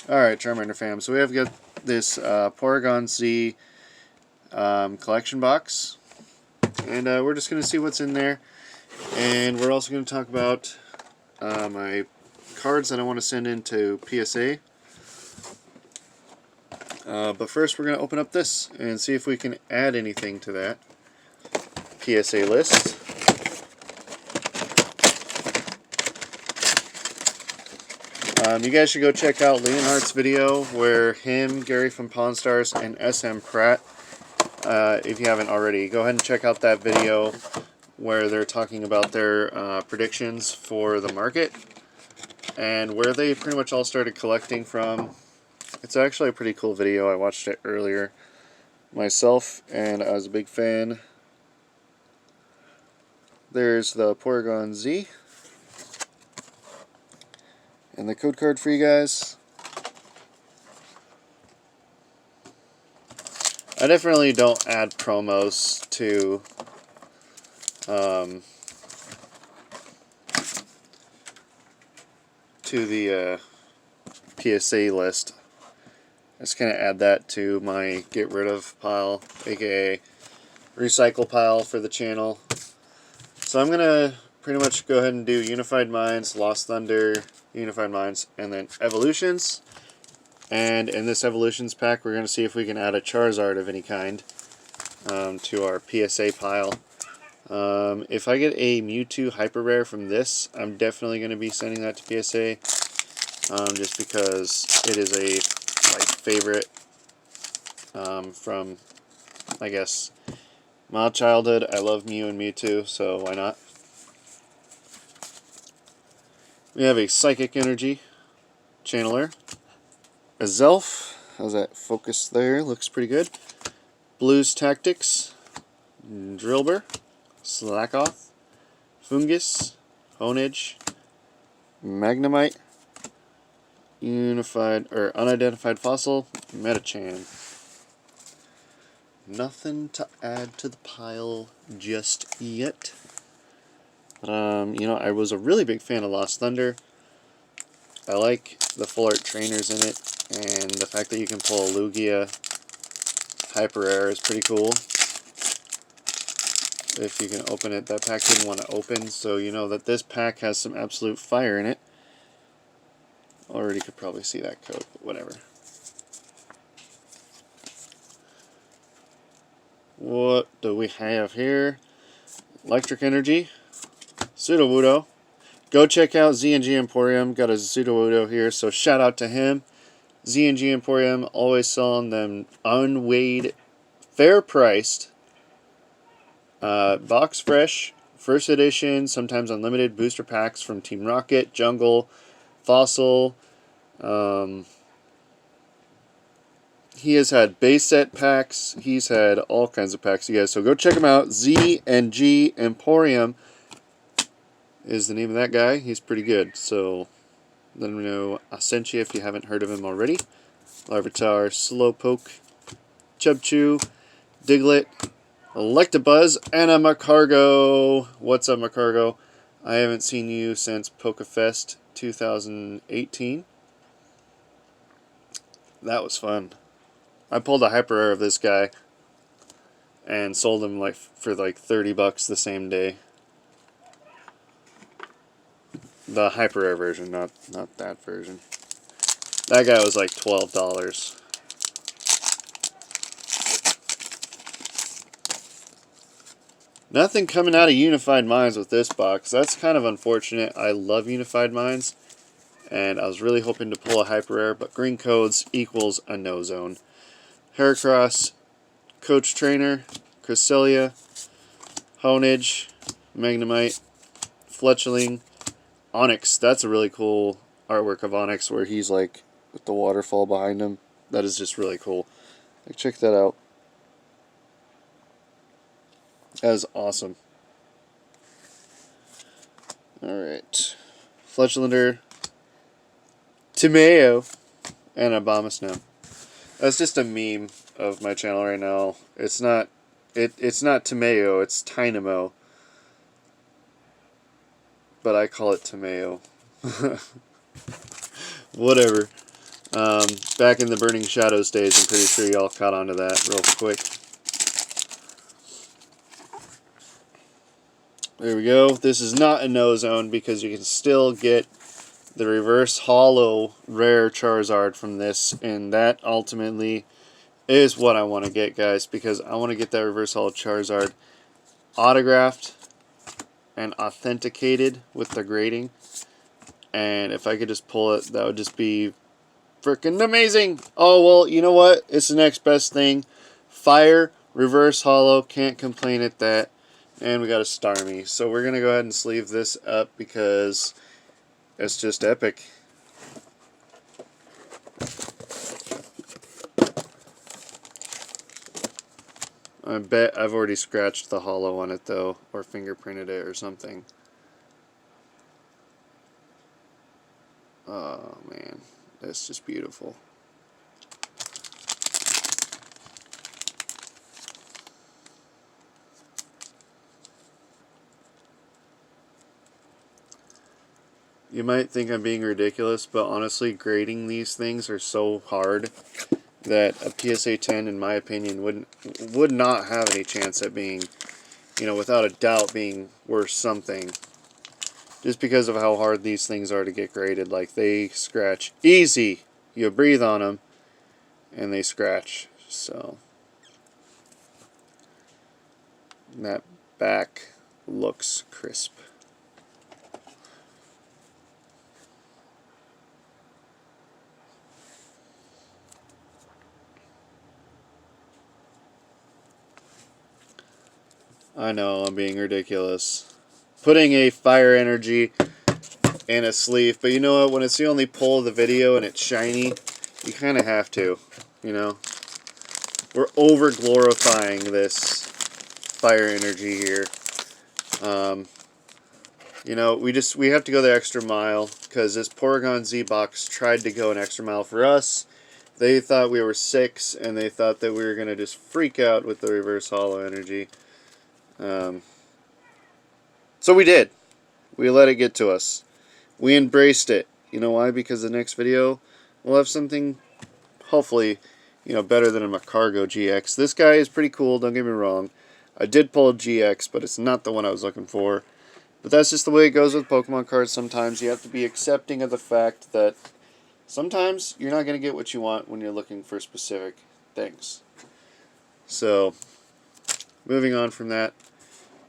Alright, Charmander fam, so we have got this Porygon-z collection box, and we're just going to see what's in there, and we're also going to talk about my cards that I want to send into PSA. But first we're going to open up this and see if we can add anything to that PSA list. You guys should go check out Leonhardt's video where him, Gary from Pawn Stars, and SM Pratt, if you haven't already, go ahead and check out that video where they're talking about their predictions for the market and where they pretty much all started collecting from. It's actually a pretty cool video. I watched it earlier myself and I was a big fan. There's the Porygon-Z. And the code card for you guys. I definitely don't add promos to the PSA list. I just kind of add that to my get rid of pile, aka recycle pile for the channel. So I'm gonna pretty much go ahead and do Unified Minds, Lost Thunder, Unified Minds, and then Evolutions. And in this Evolutions pack, we're going to see if we can add a Charizard of any kind to our PSA pile. If I get a Mewtwo Hyper Rare from this, I'm definitely going to be sending that to PSA, just because it is a favorite from, I guess, my childhood. I love Mew and Mewtwo, so why not? We have a Psychic Energy Channeler, a Zelf, how's that focus there, looks pretty good, Blues Tactics, Drillbur, Slackoth, Fungus, Honedge, Magnemite, Unified, or Unidentified Fossil, Metachan. Nothing to add to the pile just yet. You know, I was a really big fan of Lost Thunder. I like the full art trainers in it, and the fact that you can pull a Lugia Hyper Rare is pretty cool. If you can open it, that pack didn't want to open, so you know that this pack has some absolute fire in it. Already could probably see that code, but whatever. What do we have here? Electric Energy, Sudowoodo. Go check out Z&G Emporium. Got a Sudowoodo here, so shout out to him. Z&G Emporium, always selling them unweighed, fair priced, box fresh, first edition, sometimes unlimited booster packs from Team Rocket, Jungle, Fossil. He has had base set packs. He's had all kinds of packs, you guys. So go check him out. Z&G Emporium is the name of that guy. He's pretty good. So let him know I sent you if you haven't heard of him already. Larvitar, Slowpoke, Chubchoo, Diglett, Electabuzz, and a Macargo. What's up, Macargo? I haven't seen you since PokeFest 2018. That was fun. I pulled a Hyper Rare of this guy and sold him for $30 the same day. The Hyper Rare version, not that version. That guy was like $12. Nothing coming out of Unified Minds with this box. That's kind of unfortunate. I love Unified Minds, and I was really hoping to pull a Hyper Rare, but green codes equals a no zone. Heracross, Coach Trainer, Cresselia, Honedge, Magnemite, Fletchling, Onyx. That's a really cool artwork of Onyx where he's like with the waterfall behind him. That is just really cool. Check that out. That is awesome. Alright. Fletchlander, Timeo, and Abomasnow. That's just a meme of my channel right now. It's not Timeo, it's Tynamo. But I call it Timeo. Whatever. Back in the Burning Shadows days, I'm pretty sure y'all caught on to that real quick. There we go. This is not a no zone because you can still get the reverse hollow rare Charizard from this, and that ultimately is what I want to get, guys, because I want to get that reverse hollow Charizard autographed and authenticated with the grading. And if I could just pull it, that would just be freaking amazing. Oh, well, you know what? It's the next best thing. Fire, reverse hollow, can't complain at that. And we got a Starmie. So we're going to go ahead and sleeve this up because it's just epic. I bet I've already scratched the hollow on it though, or fingerprinted it or something. Oh man, that's just beautiful. You might think I'm being ridiculous, but honestly, grading these things are so hard that a PSA 10, in my opinion, would not have any chance at being, without a doubt, being worth something. Just because of how hard these things are to get graded. Like, they scratch easy. You breathe on them, and they scratch. So, that back looks crisp. I know, I'm being ridiculous. Putting a fire energy in a sleeve, but you know what? When it's the only pull of the video and it's shiny, you kind of have to, We're over-glorifying this fire energy here. We have to go the extra mile because this Porygon-Z box tried to go an extra mile for us. They thought we were 6, and they thought that we were going to just freak out with the reverse hollow energy. So we did. We let it get to us. We embraced it. You know why? Because the next video, we'll have something, hopefully, better than a Porygon-z GX. This guy is pretty cool, don't get me wrong. I did pull a GX, but it's not the one I was looking for. But that's just the way it goes with Pokemon cards sometimes. You have to be accepting of the fact that sometimes you're not going to get what you want when you're looking for specific things. So, moving on from that,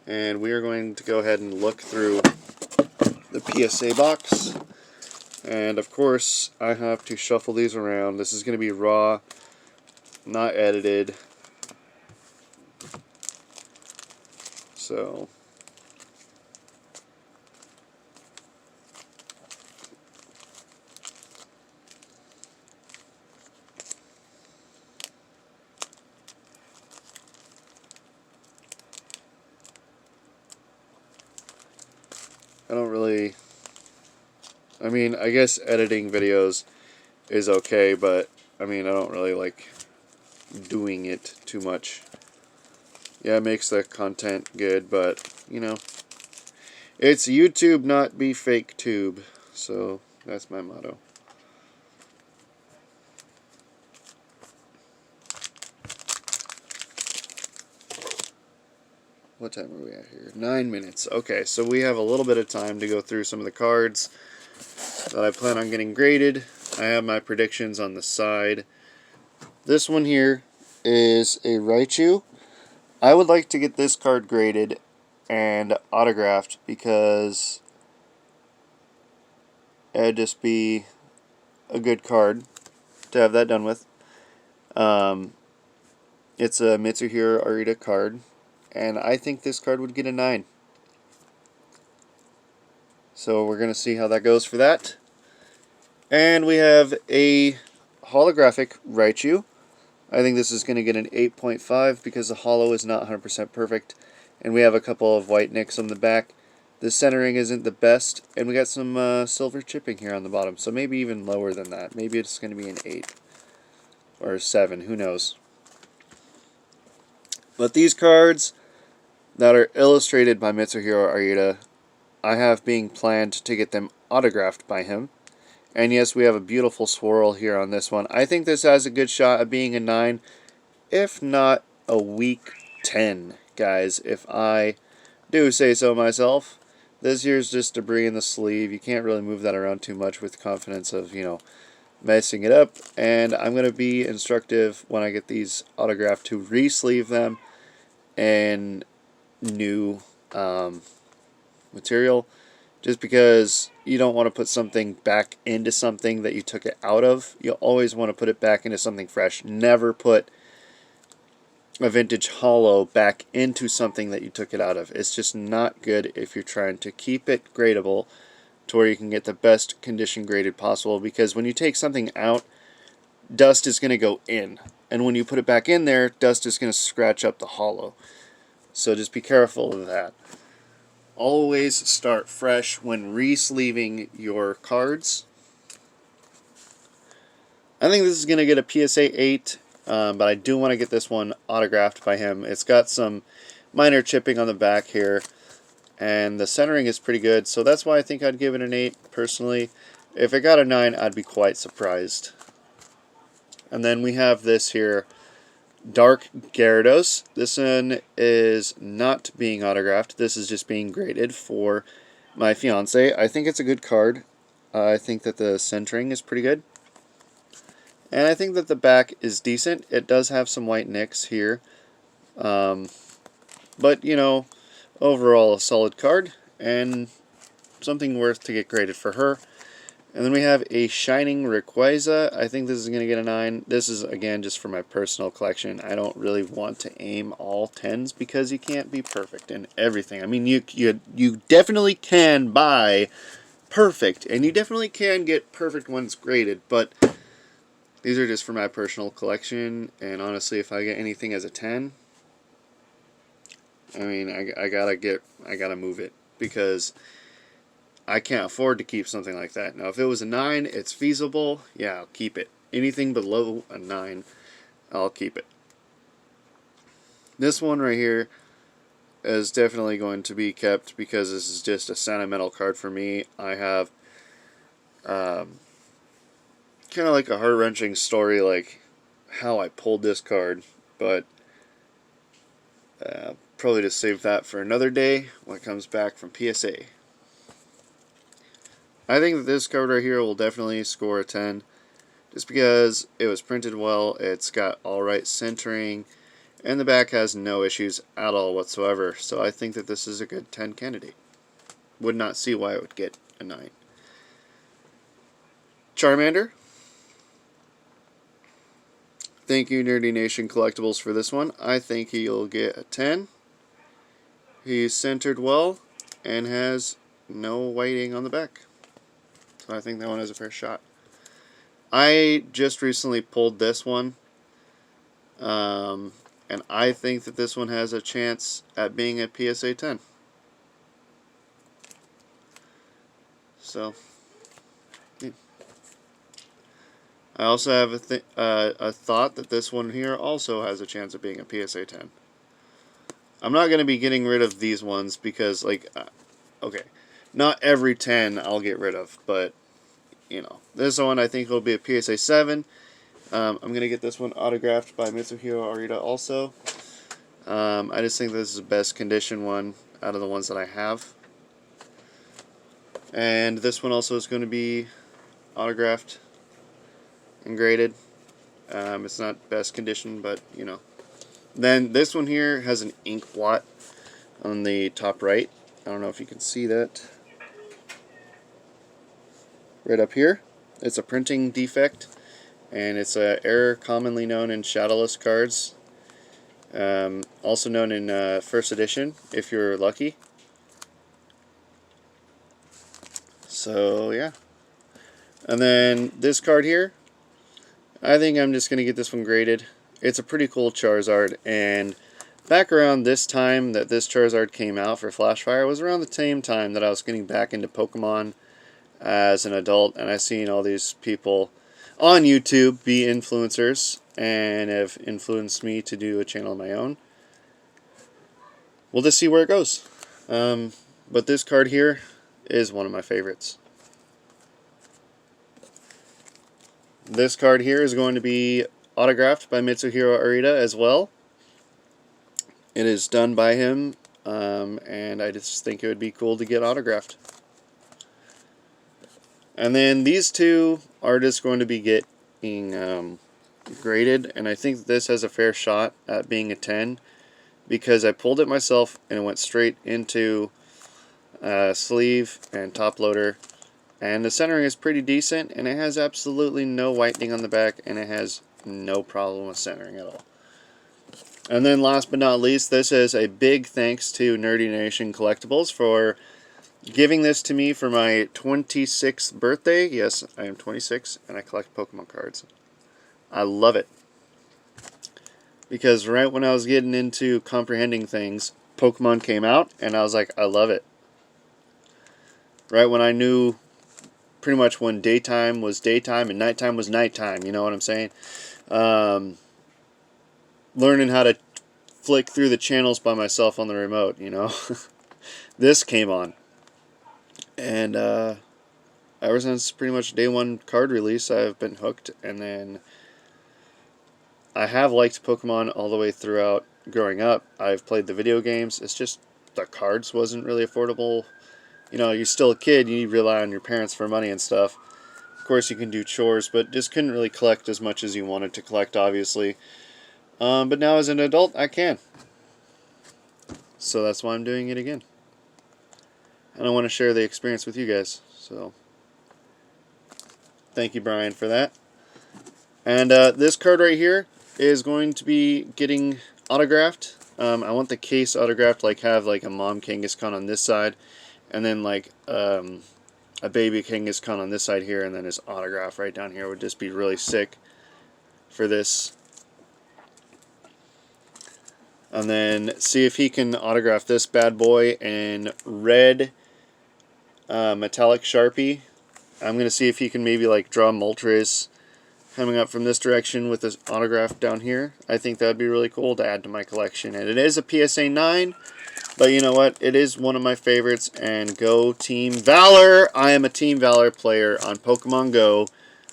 and we are going to go ahead and look through the PSA box. And of course, I have to shuffle these around. This is going to be raw, not edited. So, I guess editing videos is okay, but I don't really like doing it too much. Yeah, it makes the content good, but it's YouTube, not be fake tube. So that's my motto. What time are we at here? 9 minutes. Okay, so we have a little bit of time to go through some of the cards that I plan on getting graded. I have my predictions on the side. This one here is a Raichu. I would like to get this card graded and autographed because it'd just be a good card to have that done with. It's a Mitsuhiro Arita card, and I think this card would get a 9. So we're going to see how that goes for that. And we have a holographic Raichu. I think this is going to get an 8.5 because the holo is not 100% perfect. And we have a couple of white nicks on the back. The centering isn't the best. And we got some silver chipping here on the bottom. So maybe even lower than that. Maybe it's going to be an 8. Or a 7. Who knows. But these cards that are illustrated by Mitsuhiro Arita, I have being planned to get them autographed by him. And yes, we have a beautiful swirl here on this one. I think this has a good shot of being a 9, if not a weak 10, guys, if I do say so myself. This here's just debris in the sleeve. You can't really move that around too much with confidence of, messing it up. And I'm going to be instructive when I get these autographed to re-sleeve them in new material, just because you don't want to put something back into something that you took it out of. You always want to put it back into something fresh. Never put a vintage holo back into something that you took it out of. It's just not good if you're trying to keep it gradable to where you can get the best condition graded possible, because when you take something out, dust is going to go in, and when you put it back in there, dust is going to scratch up the holo. So just be careful of that. Always start fresh when re-sleeving your cards. I think this is going to get a PSA 8, but I do want to get this one autographed by him. It's got some minor chipping on the back here, and the centering is pretty good, so that's why I think I'd give it an 8 personally. If it got a 9, I'd be quite surprised. And then we have this here, Dark Gyarados. This one is not being autographed. This is just being graded for my fiance. I think it's a good card. I think that the centering is pretty good. And I think that the back is decent. It does have some white nicks here. But, overall a solid card and something worth to get graded for her. And then we have a Shining Rayquaza. I think this is going to get a 9. This is, again, just for my personal collection. I don't really want to aim all 10s because you can't be perfect in everything. I mean, you definitely can buy perfect, and you definitely can get perfect ones graded, but these are just for my personal collection. And honestly, if I get anything as a 10, I mean, I gotta move it, because I can't afford to keep something like that. Now, if it was a 9, it's feasible. Yeah, I'll keep it. Anything below a 9, I'll keep it. This one right here is definitely going to be kept, because this is just a sentimental card for me. I have kind of like a heart-wrenching story, like how I pulled this card, but probably just save that for another day when it comes back from PSA. I think that this card right here will definitely score a 10, just because it was printed well, it's got alright centering, and the back has no issues at all whatsoever. So I think that this is a good 10 candidate. Would not see why it would get a 9. Charmander. Thank you, Nerdy Nation Collectibles, for this one. I think he'll get a 10. He's centered well and has no whiting on the back. So I think that one has a fair shot. I just recently pulled this one, and I think that this one has a chance at being a PSA 10. So, yeah. I also have a thought that this one here also has a chance of being a PSA 10. I'm not going to be getting rid of these ones because, okay, not every 10 I'll get rid of, but, this one I think will be a PSA 7. I'm going to get this one autographed by Mitsuhiro Arita also. I just think this is the best condition one out of the ones that I have. And this one also is going to be autographed and graded. It's not best condition, but, Then this one here has an ink blot on the top right. I don't know if you can see that. Right up here. It's a printing defect, and it's an error commonly known in shadowless cards. Also known in first edition, if you're lucky. So, yeah. And then this card here, I think I'm just going to get this one graded. It's a pretty cool Charizard, and back around this time that this Charizard came out for Flashfire was around the same time that I was getting back into Pokemon as an adult, and I've seen all these people on YouTube be influencers and have influenced me to do a channel of my own. We'll just see where it goes. But this card here is one of my favorites. This card here is going to be autographed by Mitsuhiro Arita as well. It is done by him, and I just think it would be cool to get autographed. And then these two are just going to be getting graded, and I think this has a fair shot at being a 10 because I pulled it myself and it went straight into sleeve and top loader, and the centering is pretty decent, and it has absolutely no whitening on the back, and it has no problem with centering at all. And then last but not least, this is a big thanks to Nerdy Nation Collectibles for giving this to me for my 26th birthday. Yes, I am 26 and I collect Pokemon cards. I love it. Because right when I was getting into comprehending things, Pokemon came out and I was like, I love it. Right when I knew pretty much when daytime was daytime and nighttime was nighttime, you know what I'm saying? Learning how to flick through the channels by myself on the remote, you know. This came on. And ever since pretty much day one card release, I've been hooked. And then I have liked Pokemon all the way throughout growing up. I've played the video games. It's just the cards wasn't really affordable. You know, you're still a kid. You rely on your parents for money and stuff. Of course, you can do chores, but just couldn't really collect as much as you wanted to collect, obviously. But now as an adult, I can. So that's why I'm doing it again. And I want to share the experience with you guys. So thank you, Brian, for that. And this card right here is going to be getting autographed. I want the case autographed, like have like a mom Kangaskhan on this side, and then like a baby Kangaskhan on this side here, and then his autograph right down here would just be really sick for this. And then see if he can autograph this bad boy in red metallic Sharpie. I'm going to see if he can maybe like draw Moltres coming up from this direction with this autograph down here. I think that would be really cool to add to my collection. And it is a PSA 9, but you know what? It is one of my favorites, and go Team Valor! I am a Team Valor player on Pokemon Go,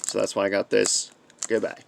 so that's why I got this. Goodbye.